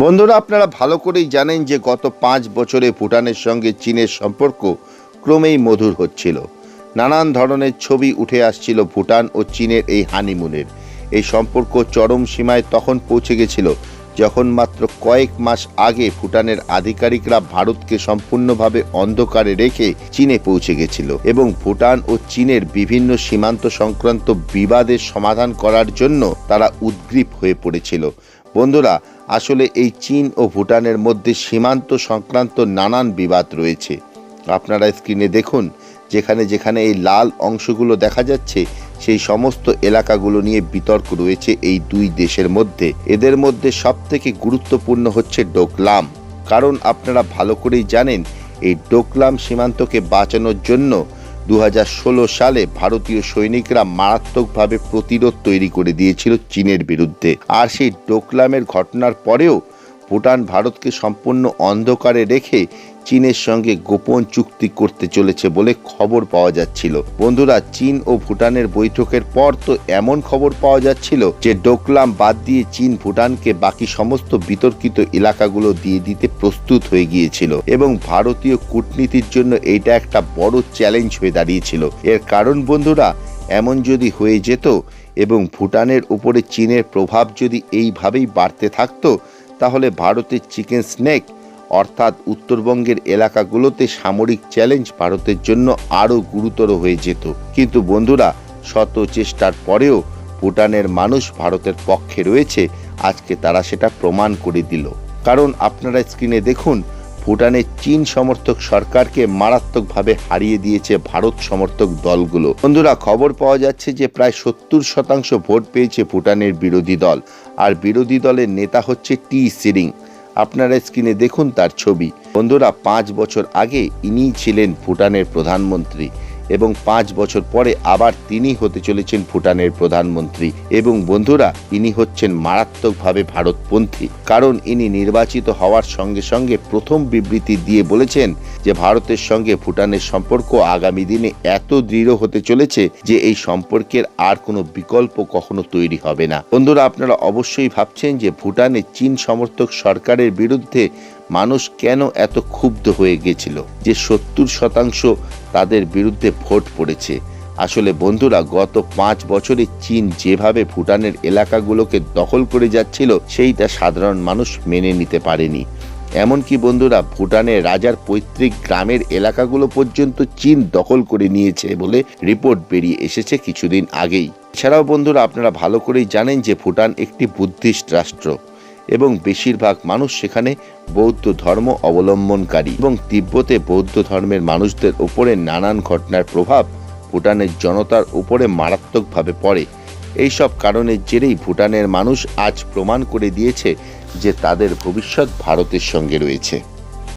বন্ধুরা, আপনারা ভালো করেই জানেন যে গত 5 বছরে ভুটানের সঙ্গে চীনের সম্পর্ক ক্রমেই মধুর হচ্ছিল। নানান ধরনের ছবি উঠে আসছিল ভুটান ও চীনের এই হানিমুনের। এই সম্পর্ক চরম সীমায় তখন পৌঁছে গেছিল যখন মাত্র কয়েক মাস আগে ভুটানের আধিকারিকরা ভারতকে সম্পূর্ণভাবে অন্ধকারে রেখে চীনে পৌঁছে গেছিল এবং ভুটান ও চীনের বিভিন্ন সীমান্ত সংক্রান্ত বিবাদের সমাধান করার জন্য তারা উদ্গ্রীব হয়ে পড়েছিল। বন্ধুরা, আসলে এই চীন ও ভুটানের মধ্যে সীমান্ত সংক্রান্ত নানান বিবাদ রয়েছে। আপনারা স্ক্রিনে দেখুন, যেখানে যেখানে এই লাল অংশগুলো দেখা যাচ্ছে সেই সমস্ত এলাকাগুলো নিয়ে বিতর্ক রয়েছে এই দুই দেশের মধ্যে। এদের মধ্যে সবথেকে গুরুত্বপূর্ণ হচ্ছে ডোকলাম। কারণ আপনারা ভালো করেই জানেন এই ডোকলাম সীমান্তকে বাঁচানোর জন্য 2016 সালে ভারতীয় সৈনিকরা মারাত্মকভাবে প্রতিরোধ তৈরি করে দিয়েছিল চীনের বিরুদ্ধে। আর সেই ডোকলামের ঘটনার পরেও ভুটান ভারতকে সম্পূর্ণ অন্ধকারে রেখে চীনের সঙ্গে গোপন চুক্তি করতে চলেছে বলে খবর পাওয়া যাচ্ছিল। বন্ধুরা, চীন ও ভুটানের বৈঠকের পর তো এমন খবর পাওয়া যাচ্ছিল যে ডোকলাম বাদ দিয়ে চীন ভুটানকে বাকি সমস্ত বিতর্কিত এলাকাগুলো দিয়ে দিতে প্রস্তুত হয়ে গিয়েছিল এবং ভারতীয় কূটনীতির জন্য এইটা একটা বড় চ্যালেঞ্জ হয়ে দাঁড়িয়েছিল। এর কারণ বন্ধুরা, এমন যদি হয়ে যেত এবং ভুটানের উপরে চীনের প্রভাব যদি এইভাবেই বাড়তে থাকতো, তাহলে ভারতের চিকেন স্নেক অর্থাৎ উত্তরবঙ্গের এলাকাগুলোতে সামরিক চ্যালেঞ্জ ভারতের জন্য আরও গুরুতর হয়ে যেত। কিন্তু বন্ধুরা, শত চেষ্টার পরেও ভুটানের মানুষ ভারতের পক্ষে রয়েছে। আজকে তারা সেটা প্রমাণ করে দিল। কারণ আপনারা স্ক্রিনে দেখুন, ভুটানের চীন সমর্থক সরকারকে মারাত্মকভাবে হারিয়ে দিয়েছে ভারত সমর্থক দলগুলো। বন্ধুরা, খবর পাওয়া যাচ্ছে যে প্রায় 70% ভোট পেয়েছে ভুটানের বিরোধী দল। আর বিরোধী দলের নেতা হচ্ছে টি সিরিং। আপনারা স্ক্রিনে দেখুন তার ছবি। বন্ধুরা, 5 বছর আগে ইনিই ছিলেন ভুটানের প্রধানমন্ত্রী এবং 5 বছর পরে আবার তিনি হতে চলেছেন ভুটানের প্রধানমন্ত্রী। এবং বন্ধুরা, ইনি হচ্ছেন মারাত্মকভাবে ভারতপন্থী। কারণ ইনি নির্বাচিত হওয়ার সঙ্গে সঙ্গে প্রথম বিবৃতি দিয়ে বলেছেন যে ভারতের সঙ্গে ভুটানের সম্পর্ক আগামী দিনে এত দৃঢ় হতে চলেছে যে এই সম্পর্কের আর কোনো বিকল্প কখনো তৈরি হবে না। বন্ধুরা, আপনারা অবশ্যই ভাবছেন যে ভুটানে চীন সমর্থক সরকারের বিরুদ্ধে মানুষ কেন এত ক্ষুব্ধ হয়ে গেছিল যে 70% তাদের বিরুদ্ধে ভোট পড়েছে। আসলে বন্ধুরা, গত 5 বছরে চীন যেভাবে ভুটানের এলাকাগুলোকে দখল করে যাচ্ছিল সেইটা সাধারণ মানুষ মেনে নিতে পারেনি। এমনকি বন্ধুরা, ভুটানের রাজার পৈতৃক গ্রামের এলাকাগুলো পর্যন্ত চীন দখল করে নিয়েছে বলে রিপোর্ট বেরিয়ে এসেছে কিছুদিন আগেই। এছাড়াও বন্ধুরা, আপনারা ভালো করেই জানেন যে ভুটান একটি বুদ্ধিস্ট রাষ্ট্র এবং বেশিরভাগ মানুষ সেখানে বৌদ্ধ ধর্ম অবলম্বনকারী এবং তিব্বতে বৌদ্ধ ধর্মের মানুষদের উপরে নানান ঘটনার প্রভাব ভুটানের জনতার উপরে মারাত্মকভাবে পড়ে। এইসব কারণের জেরেই ভুটানের মানুষ আজ প্রমাণ করে দিয়েছে যে তাদের ভবিষ্যৎ ভারতের সঙ্গে রয়েছে।